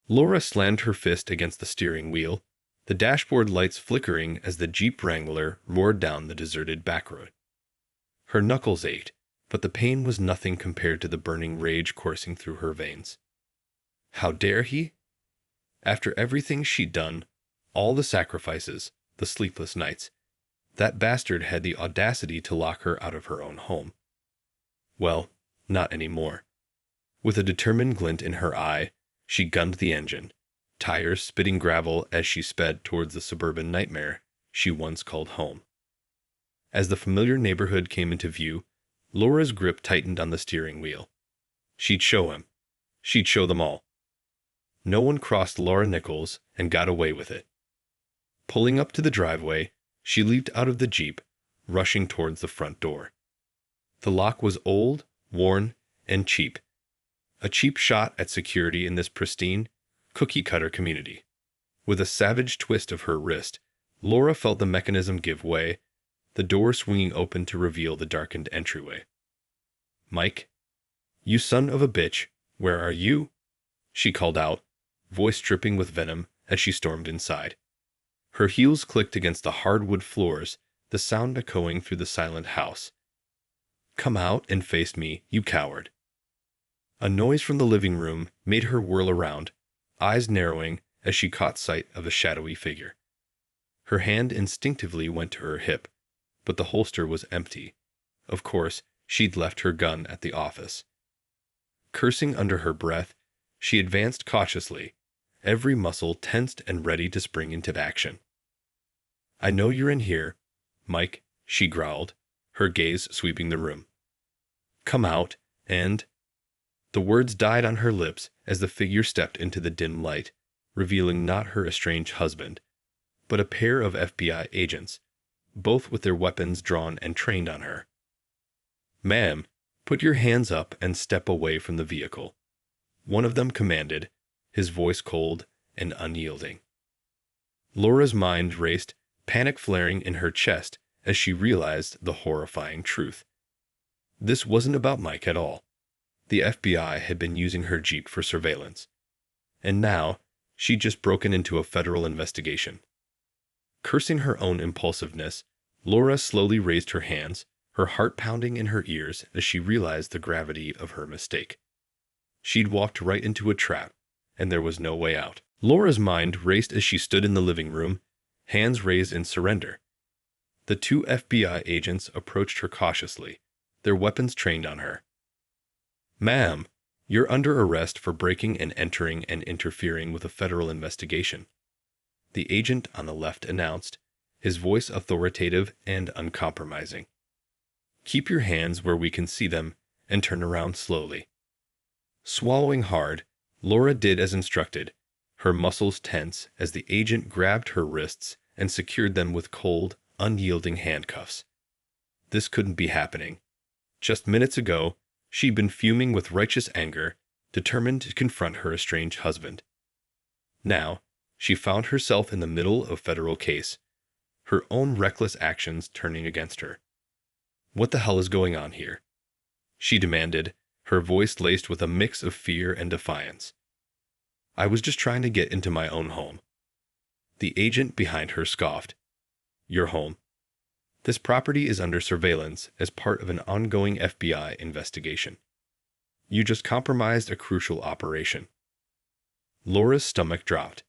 Laura slammed her fist against the steering wheel, the dashboard lights flickering as the Jeep Wrangler roared down the deserted back road. Her knuckles ached, but the pain was nothing compared to the burning rage coursing through her veins. How dare he? After everything she'd done, all the sacrifices, the sleepless nights, that bastard had the audacity to lock her out of her own home. Well, not anymore. With a determined glint in her eye, she gunned the engine, tires spitting gravel as she sped towards the suburban nightmare she once called home. As the familiar neighborhood came into view, Laura's grip tightened on the steering wheel. She'd show him. She'd show them all. No one crossed Laura Nichols and got away with it. Pulling up to the driveway, she leaped out of the Jeep, rushing towards the front door. The lock was old, worn, and cheap. A cheap shot at security in this pristine, cookie-cutter community. With a savage twist of her wrist, Laura felt the mechanism give way, the door swinging open to reveal the darkened entryway. "Mike, you son of a bitch, where are you?" she called out, voice dripping with venom as she stormed inside. Her heels clicked against the hardwood floors, the sound echoing through the silent house. "Come out and face me, you coward." A noise from the living room made her whirl around, eyes narrowing as she caught sight of a shadowy figure. Her hand instinctively went to her hip, but the holster was empty. Of course, she'd left her gun at the office. Cursing under her breath, she advanced cautiously, every muscle tensed and ready to spring into action. "I know you're in here, Mike," she growled, her gaze sweeping the room. "Come out, and—" The words died on her lips as the figure stepped into the dim light, revealing not her estranged husband, but a pair of FBI agents, both with their weapons drawn and trained on her. "Ma'am, put your hands up and step away from the vehicle," one of them commanded, his voice cold and unyielding. Laura's mind raced, panic flaring in her chest as she realized the horrifying truth. This wasn't about Mike at all. The FBI had been using her Jeep for surveillance. And now, she'd just broken into a federal investigation. Cursing her own impulsiveness, Laura slowly raised her hands, her heart pounding in her ears as she realized the gravity of her mistake. She'd walked right into a trap, and there was no way out. Laura's mind raced as she stood in the living room, hands raised in surrender. The two FBI agents approached her cautiously, their weapons trained on her. "Ma'am, you're under arrest for breaking and entering and interfering with a federal investigation," the agent on the left announced, his voice authoritative and uncompromising. "Keep your hands where we can see them and turn around slowly." Swallowing hard, Laura did as instructed, her muscles tense as the agent grabbed her wrists and secured them with cold, unyielding handcuffs. This couldn't be happening. Just minutes ago, she'd been fuming with righteous anger, determined to confront her estranged husband. Now, she found herself in the middle of a federal case, her own reckless actions turning against her. "What the hell is going on here?" she demanded, her voice laced with a mix of fear and defiance. "I was just trying to get into my own home." The agent behind her scoffed. "Your home? This property is under surveillance as part of an ongoing FBI investigation. You just compromised a crucial operation." Laura's stomach dropped.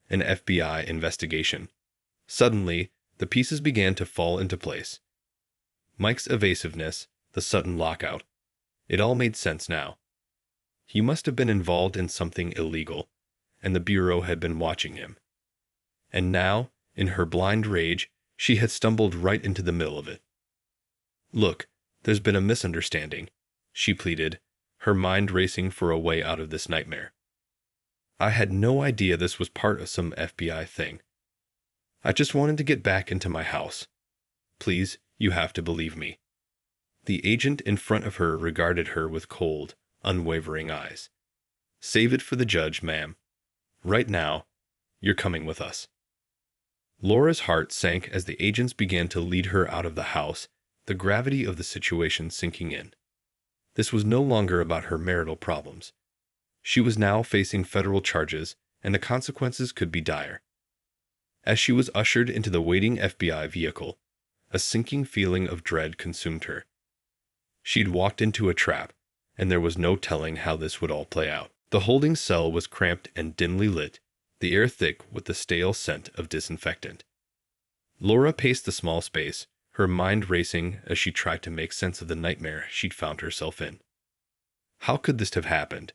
An FBI investigation. Suddenly, the pieces began to fall into place. Mike's evasiveness, the sudden lockout. It all made sense now. He must have been involved in something illegal, and the Bureau had been watching him. And now, in her blind rage, she had stumbled right into the middle of it. "Look, there's been a misunderstanding," she pleaded, her mind racing for a way out of this nightmare. "I had no idea this was part of some FBI thing. I just wanted to get back into my house. Please, you have to believe me." The agent in front of her regarded her with cold, unwavering eyes. "Save it for the judge, ma'am. Right now, you're coming with us." Laura's heart sank as the agents began to lead her out of the house, the gravity of the situation sinking in. This was no longer about her marital problems. She was now facing federal charges, and the consequences could be dire. As she was ushered into the waiting FBI vehicle, a sinking feeling of dread consumed her. She'd walked into a trap, and there was no telling how this would all play out. The holding cell was cramped and dimly lit, the air thick with the stale scent of disinfectant. Laura paced the small space, her mind racing as she tried to make sense of the nightmare she'd found herself in. How could this have happened?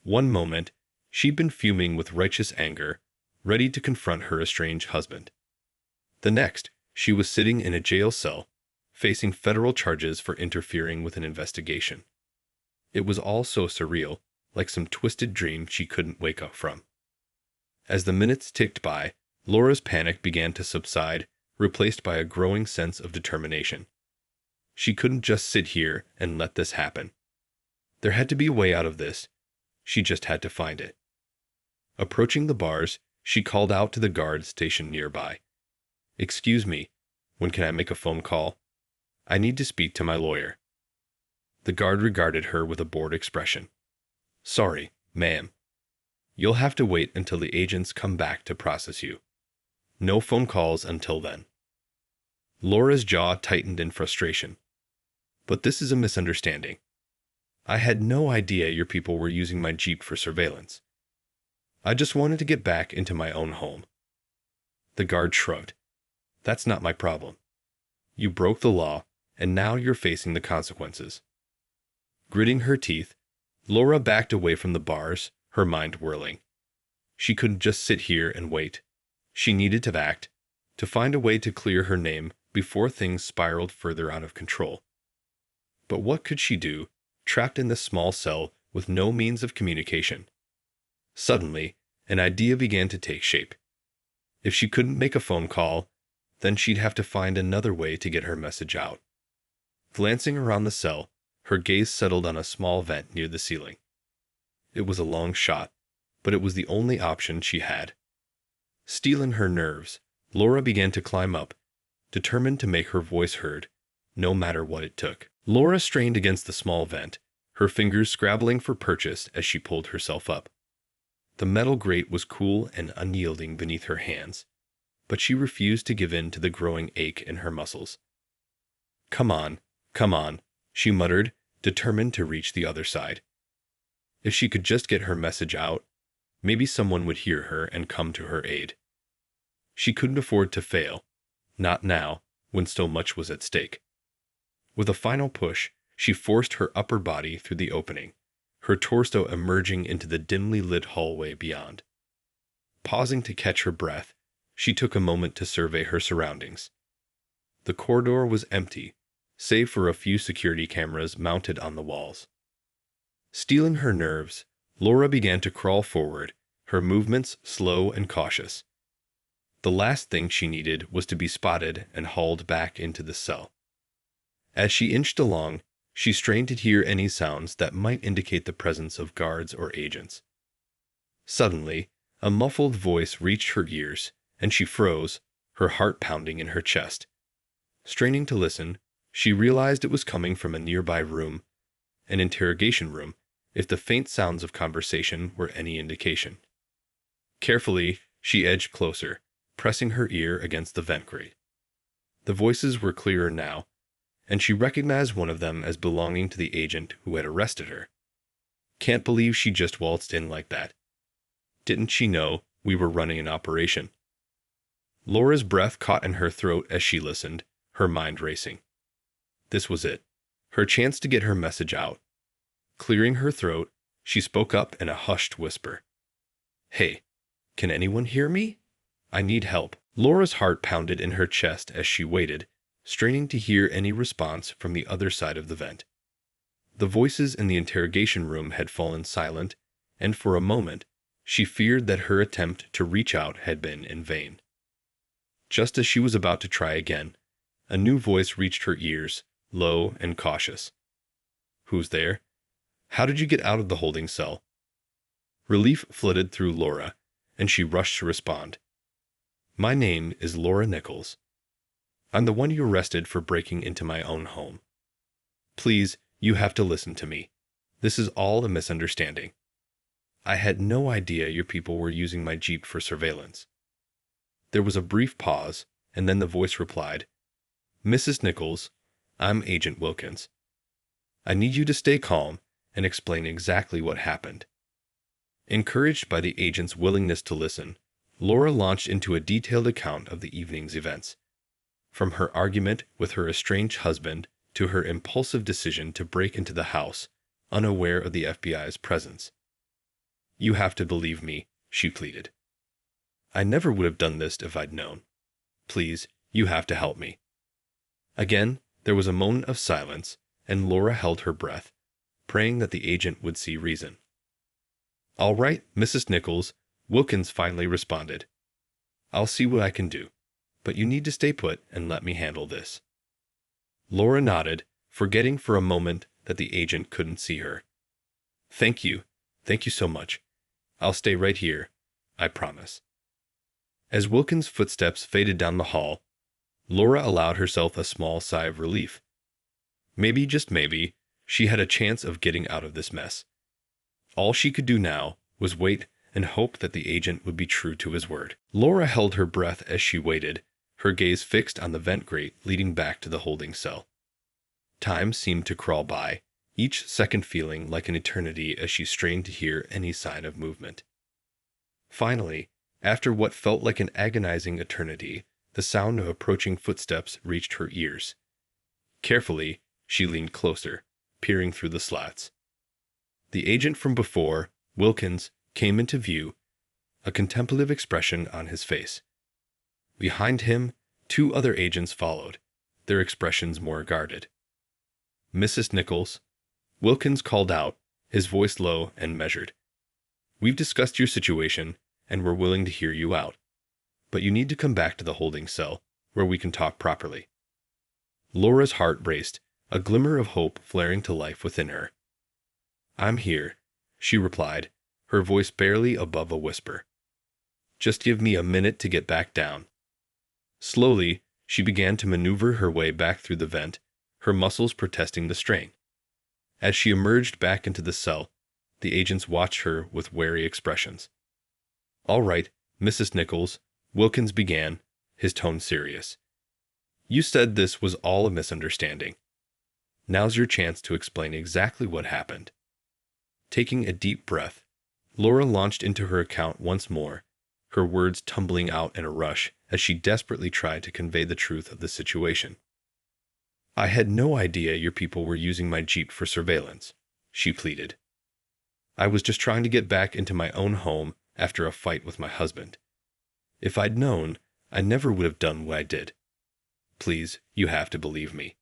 One moment, she'd been fuming with righteous anger, ready to confront her estranged husband. The next, she was sitting in a jail cell, facing federal charges for interfering with an investigation. It was all so surreal, like some twisted dream she couldn't wake up from. As the minutes ticked by, Laura's panic began to subside, replaced by a growing sense of determination. She couldn't just sit here and let this happen. There had to be a way out of this. She just had to find it. Approaching the bars, she called out to the guard stationed nearby. "Excuse me, when can I make a phone call? I need to speak to my lawyer." The guard regarded her with a bored expression. "Sorry, ma'am. You'll have to wait until the agents come back to process you. No phone calls until then." Laura's jaw tightened in frustration. "But this is a misunderstanding. I had no idea your people were using my Jeep for surveillance. I just wanted to get back into my own home." The guard shrugged. "That's not my problem. You broke the law, and now you're facing the consequences." Gritting her teeth, Laura backed away from the bars, her mind whirling. She couldn't just sit here and wait. She needed to act, to find a way to clear her name before things spiraled further out of control. But what could she do, trapped in this small cell with no means of communication? Suddenly, an idea began to take shape. If she couldn't make a phone call, then she'd have to find another way to get her message out. Glancing around the cell, her gaze settled on a small vent near the ceiling. It was a long shot, but it was the only option she had. Steeling her nerves, Laura began to climb up, determined to make her voice heard, no matter what it took. Laura strained against the small vent, her fingers scrabbling for purchase as she pulled herself up. The metal grate was cool and unyielding beneath her hands, but she refused to give in to the growing ache in her muscles. Come on," she muttered, determined to reach the other side. If she could just get her message out, maybe someone would hear her and come to her aid. She couldn't afford to fail, not now, when so much was at stake. With a final push, she forced her upper body through the opening, her torso emerging into the dimly lit hallway beyond. Pausing to catch her breath, she took a moment to survey her surroundings. The corridor was empty, save for a few security cameras mounted on the walls. Steeling her nerves, Laura began to crawl forward, her movements slow and cautious. The last thing she needed was to be spotted and hauled back into the cell. As she inched along, she strained to hear any sounds that might indicate the presence of guards or agents. Suddenly, a muffled voice reached her ears, and she froze, her heart pounding in her chest. Straining to listen, she realized it was coming from a nearby room, an interrogation room, if the faint sounds of conversation were any indication. Carefully, she edged closer, pressing her ear against the vent grate. The voices were clearer now, and she recognized one of them as belonging to the agent who had arrested her. "Can't believe she just waltzed in like that. Didn't she know we were running an operation?" Laura's breath caught in her throat as she listened, her mind racing. This was it, her chance to get her message out. Clearing her throat, she spoke up in a hushed whisper. "Hey, can anyone hear me? I need help." Laura's heart pounded in her chest as she waited, straining to hear any response from the other side of the vent. The voices in the interrogation room had fallen silent, and for a moment, she feared that her attempt to reach out had been in vain. Just as she was about to try again, a new voice reached her ears, low and cautious. "Who's there? How did you get out of the holding cell?" Relief flooded through Laura, and she rushed to respond. "My name is Laura Nichols. I'm the one you arrested for breaking into my own home. Please, you have to listen to me. This is all a misunderstanding." I had no idea your people were using my Jeep for surveillance. There was a brief pause, and then the voice replied, Mrs. Nichols, I'm Agent Wilkins. I need you to stay calm and explain exactly what happened. Encouraged by the agent's willingness to listen, Laura launched into a detailed account of the evening's events. From her argument with her estranged husband to her impulsive decision to break into the house, unaware of the FBI's presence. You have to believe me, she pleaded. I never would have done this if I'd known. Please, you have to help me. Again, there was a moment of silence, and Laura held her breath, praying that the agent would see reason. All right, Mrs. Nichols, Wilkins finally responded. I'll see what I can do, but you need to stay put and let me handle this. Laura nodded, forgetting for a moment that the agent couldn't see her. Thank you so much. I'll stay right here, I promise. As Wilkins' footsteps faded down the hall, Laura allowed herself a small sigh of relief. Maybe, just maybe, she had a chance of getting out of this mess. All she could do now was wait and hope that the agent would be true to his word. Laura held her breath as she waited, her gaze fixed on the vent grate leading back to the holding cell. Time seemed to crawl by, each second feeling like an eternity as she strained to hear any sign of movement. Finally, after what felt like an agonizing eternity, the sound of approaching footsteps reached her ears. Carefully, she leaned closer, peering through the slats. The agent from before, Wilkins, came into view, a contemplative expression on his face. Behind him, two other agents followed, their expressions more guarded. Mrs. Nichols, Wilkins called out, his voice low and measured. We've discussed your situation, and we're willing to hear you out. But you need to come back to the holding cell, where we can talk properly. Laura's heart raced, a glimmer of hope flaring to life within her. I'm here, she replied, her voice barely above a whisper. Just give me a minute to get back down. Slowly, she began to maneuver her way back through the vent, her muscles protesting the strain. As she emerged back into the cell, the agents watched her with wary expressions. All right, Mrs. Nichols, Wilkins began, his tone serious. You said this was all a misunderstanding. Now's your chance to explain exactly what happened. Taking a deep breath, Laura launched into her account once more, her words tumbling out in a rush as she desperately tried to convey the truth of the situation. I had no idea your people were using my Jeep for surveillance, she pleaded. I was just trying to get back into my own home after a fight with my husband. If I'd known, I never would have done what I did. Please, you have to believe me.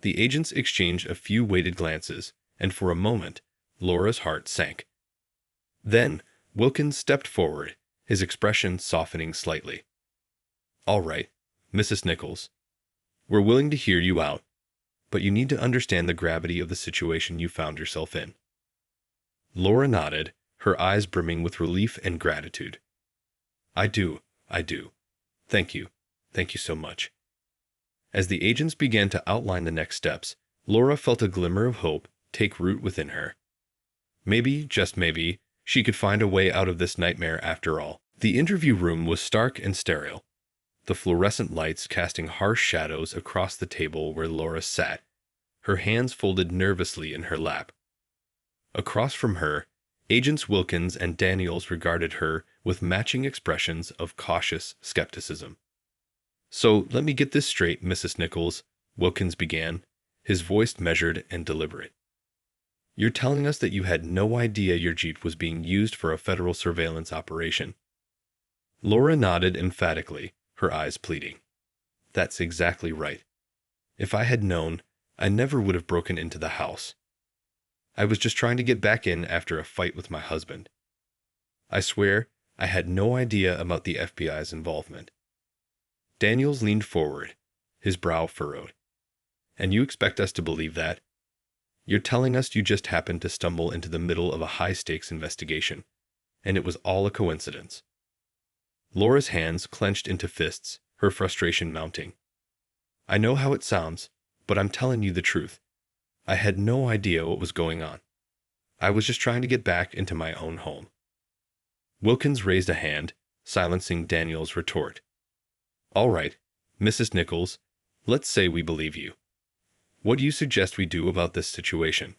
The agents exchanged a few weighted glances, and for a moment, Laura's heart sank. Then, Wilkins stepped forward, his expression softening slightly. All right, Mrs. Nichols. We're willing to hear you out, but you need to understand the gravity of the situation you found yourself in. Laura nodded, her eyes brimming with relief and gratitude. I do. Thank you so much. As the agents began to outline the next steps, Laura felt a glimmer of hope take root within her. Maybe, just maybe, she could find a way out of this nightmare after all. The interview room was stark and sterile, the fluorescent lights casting harsh shadows across the table where Laura sat, her hands folded nervously in her lap. Across from her, Agents Wilkins and Daniels regarded her with matching expressions of cautious skepticism. So let me get this straight, Mrs. Nichols, Wilkins began, his voice measured and deliberate. You're telling us that you had no idea your Jeep was being used for a federal surveillance operation. Laura nodded emphatically, her eyes pleading. That's exactly right. If I had known, I never would have broken into the house. I was just trying to get back in after a fight with my husband. I swear, I had no idea about the FBI's involvement. Daniels leaned forward, his brow furrowed. And you expect us to believe that? You're telling us you just happened to stumble into the middle of a high-stakes investigation, and it was all a coincidence. Laura's hands clenched into fists, her frustration mounting. I know how it sounds, but I'm telling you the truth. I had no idea what was going on. I was just trying to get back into my own home." Wilkins raised a hand, silencing Daniel's retort. "All right, Mrs. Nichols, let's say we believe you. What do you suggest we do about this situation?"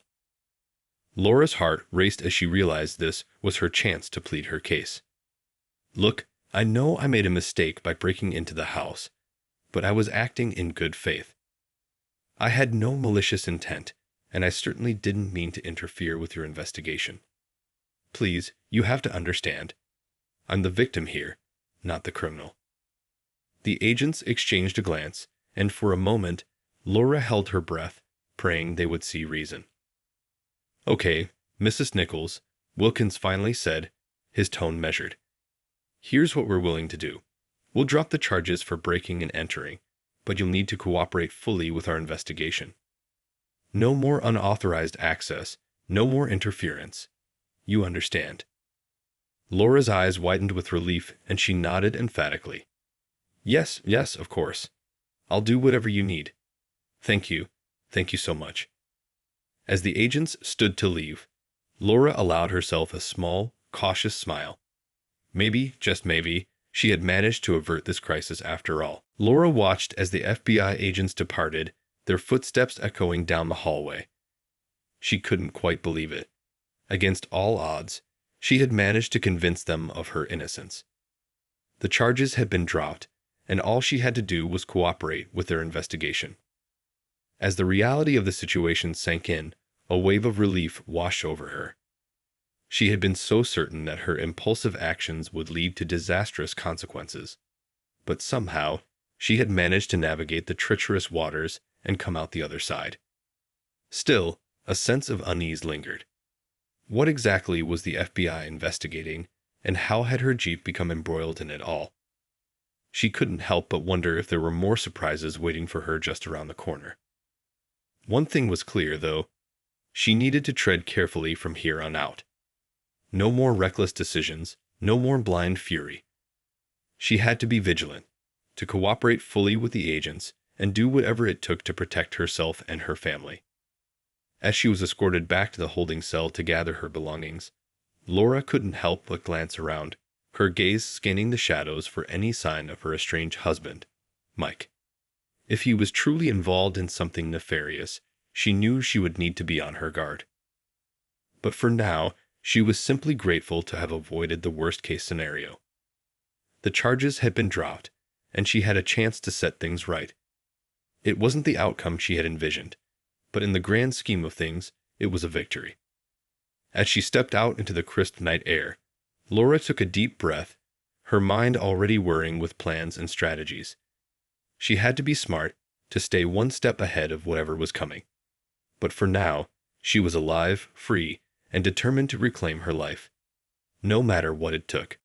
Laura's heart raced as she realized this was her chance to plead her case. "Look, I know I made a mistake by breaking into the house, but I was acting in good faith. I had no malicious intent, and I certainly didn't mean to interfere with your investigation. Please, you have to understand. I'm the victim here, not the criminal." The agents exchanged a glance, and for a moment, Laura held her breath, praying they would see reason. "Okay, Mrs. Nichols," Wilkins finally said, his tone measured. "Here's what we're willing to do. We'll drop the charges for breaking and entering, but you'll need to cooperate fully with our investigation. No more unauthorized access, no more interference. You understand." Laura's eyes widened with relief, and she nodded emphatically. Yes, of course. I'll do whatever you need. Thank you so much." As the agents stood to leave, Laura allowed herself a small, cautious smile. Maybe, just maybe, she had managed to avert this crisis after all. Laura watched as the FBI agents departed, their footsteps echoing down the hallway. She couldn't quite believe it. Against all odds, she had managed to convince them of her innocence. The charges had been dropped, and all she had to do was cooperate with their investigation. As the reality of the situation sank in, a wave of relief washed over her. She had been so certain that her impulsive actions would lead to disastrous consequences. But somehow, she had managed to navigate the treacherous waters and come out the other side. Still, a sense of unease lingered. What exactly was the FBI investigating, and how had her Jeep become embroiled in it all? She couldn't help but wonder if there were more surprises waiting for her just around the corner. One thing was clear, though. She needed to tread carefully from here on out. No more reckless decisions, no more blind fury. She had to be vigilant, to cooperate fully with the agents, and do whatever it took to protect herself and her family. As she was escorted back to the holding cell to gather her belongings, Laura couldn't help but glance around, her gaze scanning the shadows for any sign of her estranged husband, Mike. If he was truly involved in something nefarious, she knew she would need to be on her guard. But for now, she was simply grateful to have avoided the worst-case scenario. The charges had been dropped, and she had a chance to set things right. It wasn't the outcome she had envisioned, but in the grand scheme of things, it was a victory. As she stepped out into the crisp night air, Laura took a deep breath, her mind already whirring with plans and strategies. She had to be smart to stay one step ahead of whatever was coming. But for now, she was alive, free, and determined to reclaim her life, no matter what it took.